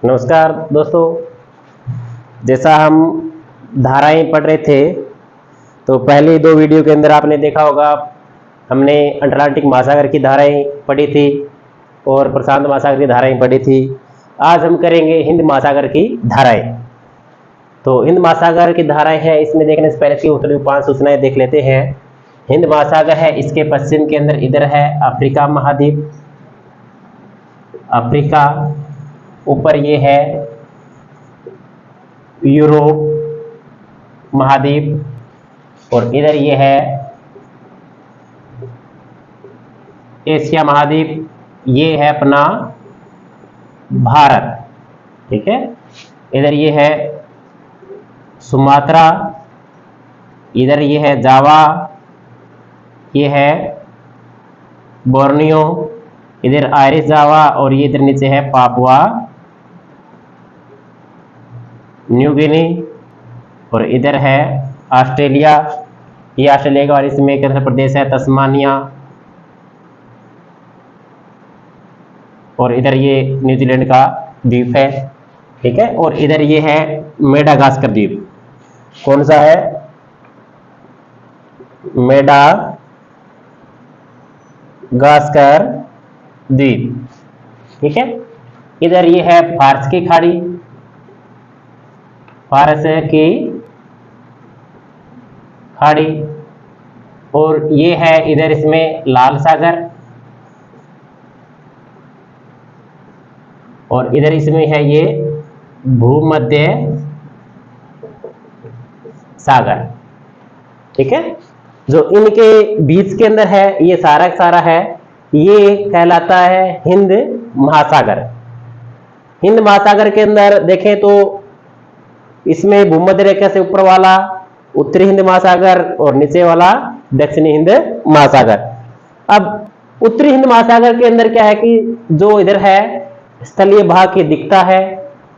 नमस्कार दोस्तों। जैसा हम धाराएं पढ़ रहे थे तो पहले दो वीडियो के अंदर आपने देखा होगा, हमने अटलांटिक महासागर की धाराएं पढ़ी थी और प्रशांत महासागर की धाराएं पढ़ी थी। आज हम करेंगे हिंद महासागर की धाराएं। तो हिंद महासागर की धाराएं हैं, इसमें देखने से पहले इसकी उत्तरी उपांश सूचनाएं देख लेते हैं। हिंद महासागर है, इसके पश्चिम के अंदर इधर है अफ्रीका महाद्वीप, अफ्रीका, ऊपर ये है यूरोप महाद्वीप और इधर ये है एशिया महाद्वीप, ये है अपना भारत। ठीक है, इधर ये है सुमात्रा, इधर ये है जावा, ये है बोर्नियो, इधर आयरिश जावा और ये इधर नीचे है पापुआ न्यू गिनी और इधर है ऑस्ट्रेलिया, ये ऑस्ट्रेलिया का, और इसमें केंद्र प्रदेश है तस्मानिया और इधर ये न्यूजीलैंड का द्वीप है। ठीक है, और इधर ये है मेडागास्कर द्वीप। कौन सा है? मेडागास्कर द्वीप। ठीक है, इधर ये है फारस की खाड़ी, फारस की खाड़ी और ये है इधर इसमें लाल सागर और इधर इसमें है ये भूमध्य सागर। ठीक है, जो इनके बीच के अंदर है ये सारा सारा है, ये कहलाता है हिंद महासागर। हिंद महासागर के अंदर देखें तो इसमें भूमध्य रेखा से ऊपर वाला उत्तरी हिंद महासागर और नीचे वाला दक्षिणी हिंद महासागर। अब उत्तरी हिंद महासागर के अंदर क्या है कि जो इधर है स्थलीय भाग की दिखता है,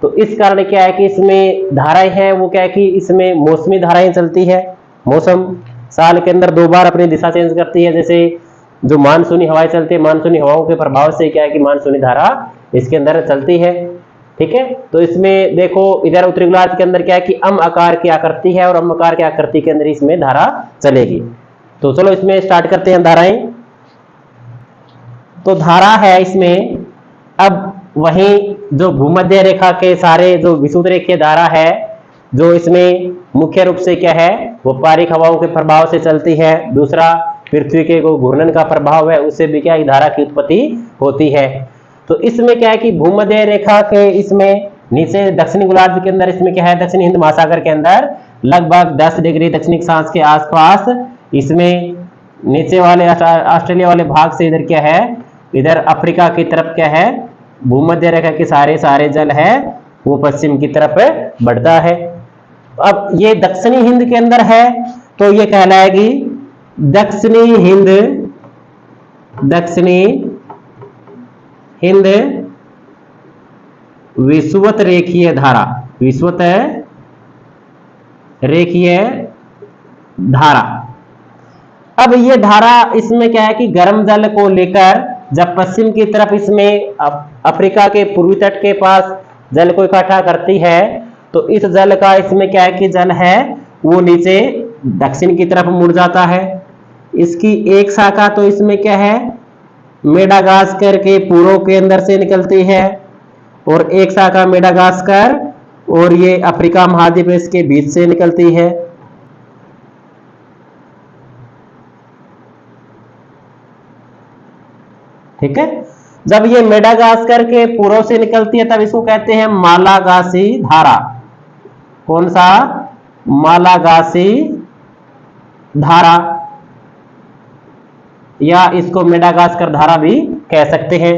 तो इस कारण क्या है कि इसमें धाराएं हैं वो क्या है कि इसमें मौसमी धाराएं चलती है। मौसम साल के अंदर 2 बार अपनी दिशा चेंज करती है। जैसे जो मानसूनी हवाएं चलती है, मानसूनी हवाओं के प्रभाव से क्या है कि मानसूनी धारा इसके अंदर चलती है। ठीक है, तो इसमें देखो इधर उत्तरी गोलार्ध के अंदर क्या है कि आकार की आकृति है और आकार की आकृति के अंदर इसमें धारा चलेगी। तो चलो इसमें स्टार्ट करते हैं धाराएं। तो धारा है इसमें, अब वहीं जो भूमध्य रेखा के सारे जो विषुवत रेखीय धारा है, जो इसमें मुख्य रूप से क्या है व्यापारिक हवाओं के प्रभाव से चलती है। दूसरा पृथ्वी के घूर्णन का प्रभाव है, उससे भी क्या है धारा की उत्पत्ति होती है। तो इसमें क्या है कि भूमध्य रेखा के इसमें नीचे दक्षिणी गोलार्ध के अंदर इसमें क्या है, दक्षिणी हिंद महासागर के अंदर लगभग 10 डिग्री दक्षिणी अक्षांश के आसपास इसमें नीचे वाले ऑस्ट्रेलिया वाले भाग से इधर क्या है, इधर अफ्रीका की तरफ क्या है भूमध्य रेखा के सारे जल है वो पश्चिम की तरफ बढ़ता है। अब ये दक्षिणी हिंद के अंदर है तो ये कहलाएगी दक्षिणी हिंद विषुवत रेखीय धारा, विषुवत रेखीय धारा। अब ये धारा इसमें क्या है कि गर्म जल को लेकर जब पश्चिम की तरफ इसमें अफ्रीका के पूर्वी तट के पास जल को इकट्ठा करती है, तो इस जल का इसमें क्या है कि जल है वो नीचे दक्षिण की तरफ मुड़ जाता है। इसकी एक शाखा तो इसमें क्या है मेडागास्कर के पूर्व के अंदर से निकलती है और एक शाखा मेडागास्कर और ये अफ्रीका महाद्वीप इसके बीच से निकलती है। ठीक है, जब ये मेडागास्कर के पूर्व से निकलती है तब इसको कहते हैं मालागासी धारा। कौन सा? मालागासी धारा, या इसको मेडागास्कर धारा भी कह सकते हैं।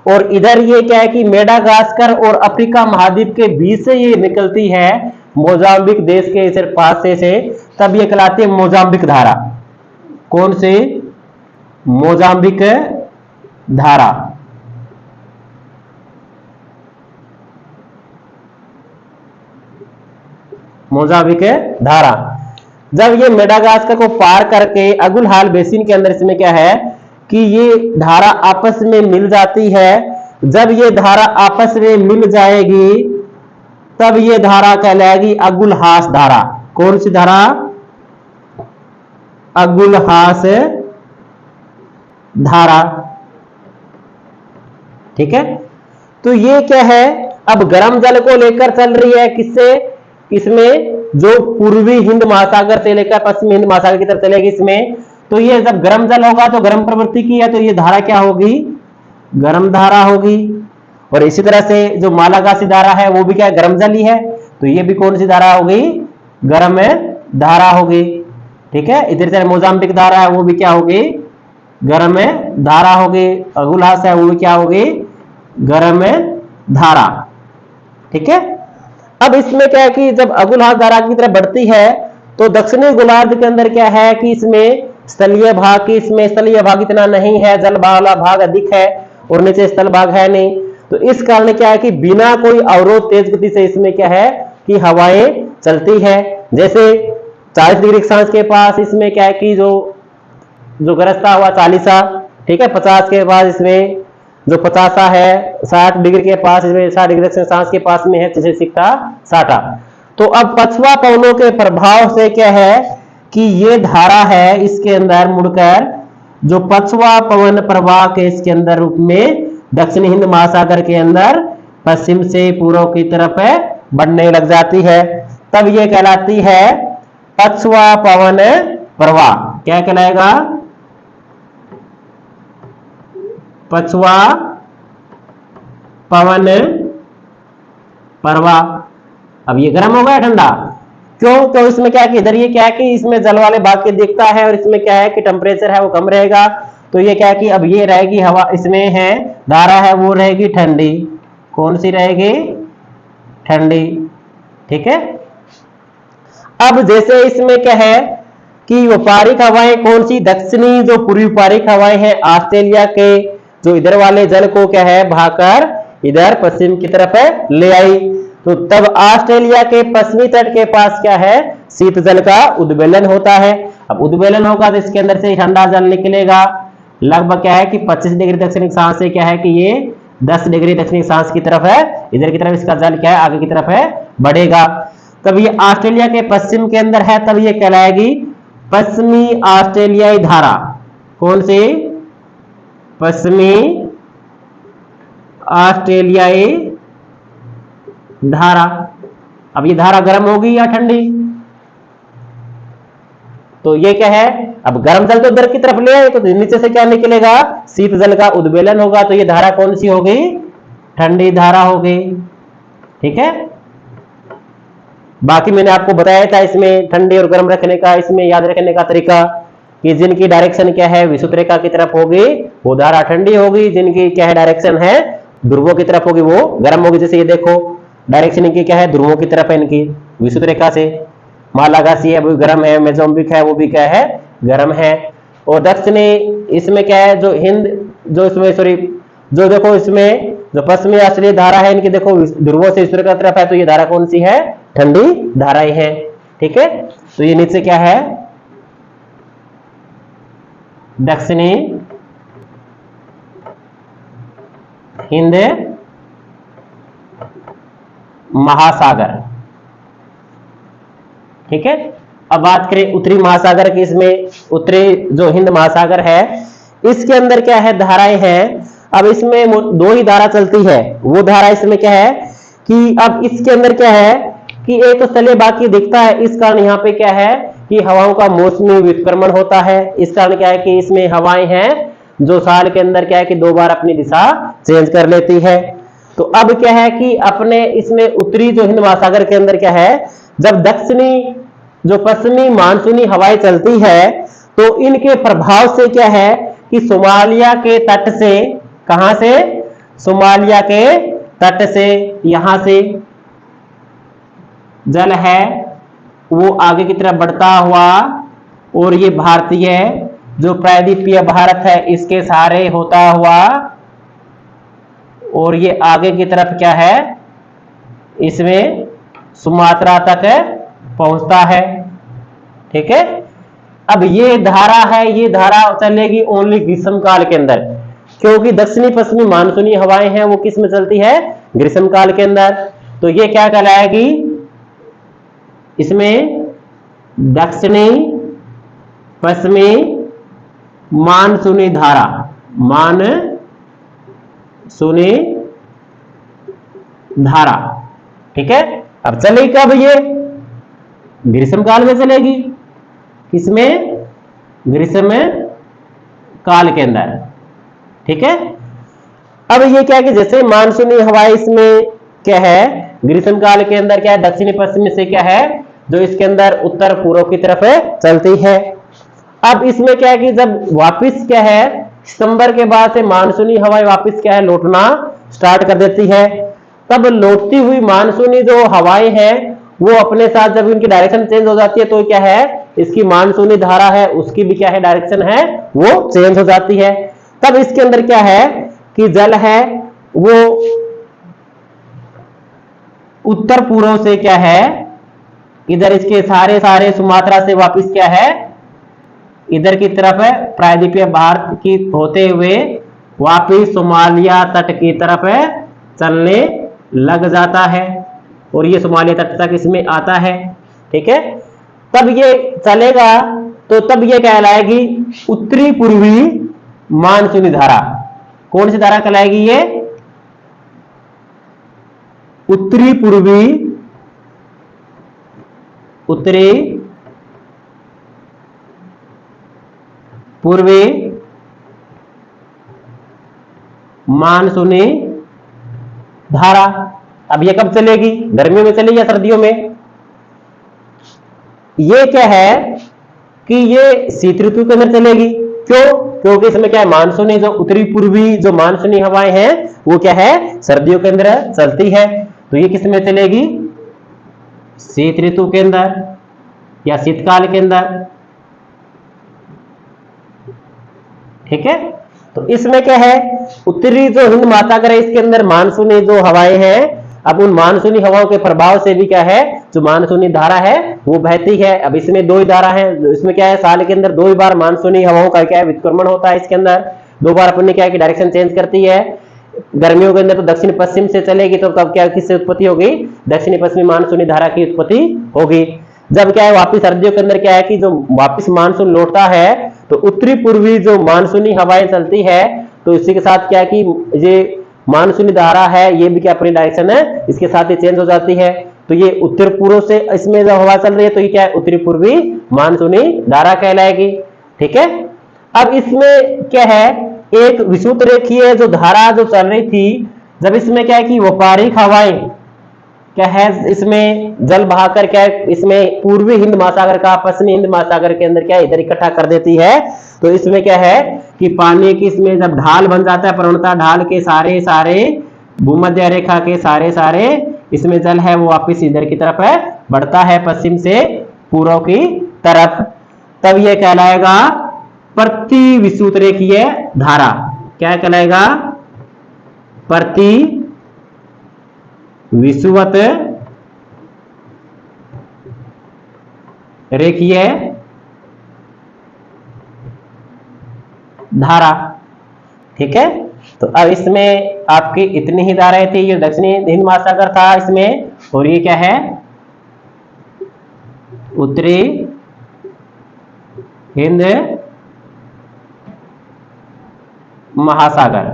और इधर ये क्या है कि मेडागास्कर और अफ्रीका महाद्वीप के बीच से ये निकलती है मोजाम्बिक देश के सिर्फ पास से, तब ये कहलाती है मोजाम्बिक धारा। कौन से? मोजाम्बिक धारा। मोजाम्बिक धारा जब ये मेडागास्कर को पार करके अगुल हाल बेसिन के अंदर इसमें क्या है कि ये धारा आपस में मिल जाती है, जब ये धारा आपस में मिल जाएगी तब ये धारा कहलाएगी अगुलहास धारा। कौन सी धारा? अगुलहास धारा। ठीक है, तो ये क्या है, अब गर्म जल को लेकर चल रही है किससे? इसमें जो पूर्वी हिंद महासागर से लेकर पश्चिमी हिंद महासागर की तरफ चलेगी इसमें, तो ये जब गर्म जल होगा तो गर्म प्रवृत्ति की है, तो ये धारा क्या होगी? गर्म धारा होगी। और इसी तरह से जो मालागासी धारा है वो भी क्या है? गर्म जल ही है, तो ये भी कौन सी धारा होगी? गर्म धारा होगी। ठीक है, इधर से मोजाम्बिक धारा है वो भी क्या होगी? गर्म धारा होगी। अगुलहास है वो भी क्या होगी? गर्म धारा। ठीक है, अब इसमें क्या है कि जब अगुलहास धारा की तरफ बढ़ती है तो दक्षिणी गोलार्ध के अंदर क्या है कि इसमें स्थलीय भाग की, इसमें स्थलीय भाग इतना नहीं है, जल वाला भाग अधिक है और नीचे स्थल भाग है नहीं, तो इस कारण क्या है कि बिना कोई अवरोध तेज गति से इसमें क्या है कि हवाएं चलती है। जैसे 40 डिग्री अक्षांश के पास इसमें क्या है कि जो गरजता हुआ 40, ठीक है, 50 के पास इसमें जो 50 है, 60 डिग्री के पास इसमें 60 डिग्री अक्षांश के पास में है जैसे सिक्का 60। तो अब पछुआ पवनों के प्रभाव से क्या है कि ये धारा है इसके अंदर मुड़कर जो पछुआ पवन प्रवाह के इसके अंदर रूप में दक्षिणी हिंद महासागर के अंदर पश्चिम से पूर्व की तरफ बढ़ने लग जाती है, तब ये कहलाती है पछुआ पवन प्रवाह। क्या कहलाएगा? पछुआ पवन प्रवाह। अब ये गर्म हो गया ठंडा, क्यों? तो इसमें क्या है कि इधर ये क्या है कि इसमें जल वाले भाग के दिखता है और इसमें क्या है कि टेम्परेचर है वो कम रहेगा, तो ये क्या है कि अब ये रहेगी हवा, इसमें है धारा है वो रहेगी ठंडी। कौन सी रहेगी? ठंडी। ठीक है, अब जैसे इसमें क्या है कि व्यापारिक हवाएं कौन सी? दक्षिणी जो पूर्वी व्यापारिक हवाएं हैं ऑस्ट्रेलिया के, जो इधर वाले जल को क्या है भाकर इधर पश्चिम की तरफ ले आई, तो तब ऑस्ट्रेलिया के पश्चिमी तट के पास क्या है? शीत जल का उद्वेलन होता है। अब उद्वेलन होगा तो इसके अंदर से ठंडा जल निकलेगा, लगभग क्या है कि 25 डिग्री दक्षिणी अक्षांश से क्या है कि ये 10 डिग्री दक्षिणी अक्षांश की तरफ है, इधर की तरफ इसका जल क्या है आगे की तरफ है बढ़ेगा। तब ये ऑस्ट्रेलिया के पश्चिम के अंदर है, तब ये कहलाएगी पश्चिमी ऑस्ट्रेलियाई धारा। कौन सी? पश्चिमी ऑस्ट्रेलियाई धारा। अब ये धारा गर्म होगी या ठंडी? तो ये क्या है, अब गर्म जल तो इधर की तरफ ले आए तो नीचे से क्या निकलेगा? शीत जल का उद्वेलन होगा, तो ये धारा कौन सी होगी? ठंडी धारा होगी। ठीक है, बाकी मैंने आपको बताया था इसमें ठंडी और गर्म रखने का, इसमें याद रखने का तरीका कि जिनकी डायरेक्शन क्या है विषुवत रेखा की तरफ होगी वो धारा ठंडी होगी, जिनकी क्या है डायरेक्शन है ध्रुवों की तरफ होगी वो गर्म होगी। जैसे ये देखो डायरेक्शन इनकी क्या है ध्रुवों की तरफ है, इनकी विषुवत रेखा से। मालागासी है वो गर्म है, मोजाम्बिक है वो भी क्या है गर्म है। और दक्षिणी इसमें क्या है जो हिंद जो इसमें सॉरी जो देखो इसमें जो पश्चिमी ऑस्ट्रेलिया धारा है इनकी देखो ध्रुवों से विषुवत रेखा तरफ है, तो ये धारा कौन सी है? ठंडी धाराएं है। ठीक है, तो ये नीचे क्या है दक्षिणी हिंद महासागर। ठीक है, अब बात करें उत्तरी महासागर की, इसमें उत्तरी जो हिंद महासागर है इसके अंदर क्या है धाराएं हैं। अब इसमें दो ही धारा चलती है, वो धारा इसमें क्या है कि अब इसके अंदर क्या है कि एक तो स्थलीय भाग की दिखता है, इस कारण यहाँ पे क्या है कि हवाओं का मौसमी व्युत्क्रमण होता है। इस कारण क्या है कि इसमें हवाएं हैं जो साल के अंदर क्या है कि 2 बार अपनी दिशा चेंज कर लेती है। तो अब क्या है कि अपने इसमें उत्तरी जो हिंद महासागर के अंदर क्या है जब दक्षिणी जो पश्चिमी मानसूनी हवाएं चलती है तो इनके प्रभाव से क्या है कि सोमालिया के तट से, कहां से? सोमालिया के तट से, यहां से जल है वो आगे की तरफ बढ़ता हुआ और ये भारतीय जो प्रायद्वीपीय भारत है इसके सहारे होता हुआ और ये आगे की तरफ क्या है इसमें सुमात्रा तक पहुंचता है। ठीक है, अब ये धारा है, ये धारा चलेगी ओनली ग्रीष्म काल के अंदर, क्योंकि दक्षिणी पश्चिमी मानसूनी हवाएं हैं वो किस में चलती है, ग्रीष्मकाल के अंदर। तो ये क्या कहलाएगी, इसमें दक्षिणी पश्चिमी मानसूनी धारा, मानसूनी धारा। ठीक है, अब चलेगी कब ये, ग्रीष्मकाल में चलेगी, किसमें, ग्रीष्म काल के अंदर। ठीक है, अब ये क्या है कि जैसे मानसूनी हवाएं इसमें क्या है, ग्रीष्म काल के अंदर क्या है, दक्षिणी पश्चिम से क्या है, जो इसके अंदर उत्तर पूर्व की तरफ चलती है। अब इसमें क्या है कि जब वापिस क्या है, सितंबर के बाद से मानसूनी हवाएं वापिस क्या है, लौटना स्टार्ट कर देती है। तब लौटती हुई मानसूनी जो हवाएं हैं वो अपने साथ जब इनकी डायरेक्शन चेंज हो जाती है तो क्या है, इसकी मानसूनी धारा है उसकी भी क्या है, डायरेक्शन है वो चेंज हो जाती है। तब इसके अंदर क्या है कि जल है वो उत्तर पूर्व से क्या है, इधर इसके सारे सारे सुमात्रा से वापस क्या है, इधर की तरफ है, प्रायद्वीपीय भारत की होते हुए वापिस सोमालिया तट की तरफ है चलने लग जाता है और ये सोमालिया तट तक इसमें आता है। ठीक है, तब ये चलेगा तो तब ये कहलाएगी उत्तरी पूर्वी मानसूनी धारा। कौन सी धारा कहलाएगी ये, उत्तरी पूर्वी, उत्तरी पूर्वी मानसूनी धारा। अब ये कब चलेगी, गर्मियों में चलेगी या सर्दियों में, ये क्या है कि ये शीत ऋतु के अंदर चलेगी। क्यों, क्योंकि इसमें क्या है, मानसूनी जो उत्तरी पूर्वी जो मानसूनी हवाएं हैं वो क्या है, सर्दियों के अंदर चलती है। तो ये किस में चलेगी, शीत ऋतु के अंदर या शीतकाल के अंदर। ठीक है, तो इसमें क्या है, उत्तरी जो हिंद महासागर है इसके अंदर मानसूनी जो हवाएं हैं, अब उन मानसूनी हवाओं के प्रभाव से भी क्या है, जो मानसूनी धारा है वो बहती है। अब इसमें दो ही धारा है, इसमें क्या है, साल के अंदर दो ही बार मानसूनी हवाओं का क्या है, व्युत्क्रमण होता है। इसके अंदर दो बार अपने क्या है कि डायरेक्शन चेंज करती है। गर्मियों के अंदर तो दक्षिण पश्चिम से चलेगी, तो तब क्या किससे उत्पत्ति होगी, दक्षिणी पश्चिमी मानसूनी धारा की उत्पत्ति होगी। जब क्या है वापिस सर्दियों के अंदर क्या है कि जो वापिस मानसून लौटता है तो उत्तरी पूर्वी जो मानसूनी हवाएं चलती है, तो इसी के साथ क्या है कि ये मानसूनी धारा है ये भी क्या अपनी डायरेक्शन है इसके साथ ही चेंज हो जाती है। तो ये उत्तर पूर्व से इसमें जो हवा चल रही है तो ये क्या है, उत्तरी पूर्वी मानसूनी धारा कहलाएगी। ठीक है, अब इसमें क्या है, एक विषुवत रेखीय जो धारा जो चल रही थी, जब इसमें क्या है कि व्यापारिक हवाएं क्या है, इसमें जल बहाकर क्या है, इसमें पूर्वी हिंद महासागर का पश्चिमी हिंद महासागर के अंदर क्या है इधर इकट्ठा कर देती है। तो इसमें क्या है कि पानी की इसमें जब ढाल बन जाता है, प्रवणता ढाल के सारे सारे भूमध्य रेखा के सारे सारे इसमें जल है वो वापिस इधर की तरफ है बढ़ता है, पश्चिम से पूर्व की तरफ। तब यह कहलाएगा प्रति विषुवत रेखीय धारा। क्या कहलाएगा, प्रति विषुवत रेखीय धारा। ठीक है, तो अब इसमें आपकी इतनी ही धाराएं थी। ये दक्षिणी हिंद महासागर था इसमें, और ये क्या है, उत्तरी हिंद महासागर।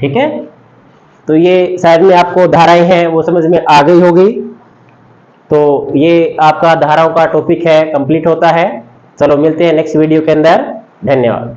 ठीक है, तो ये शायद में आपको धाराएं हैं वो समझ में आ गई होगी। तो ये आपका धाराओं का टॉपिक है, कंप्लीट होता है। चलो मिलते हैं नेक्स्ट वीडियो के अंदर। धन्यवाद।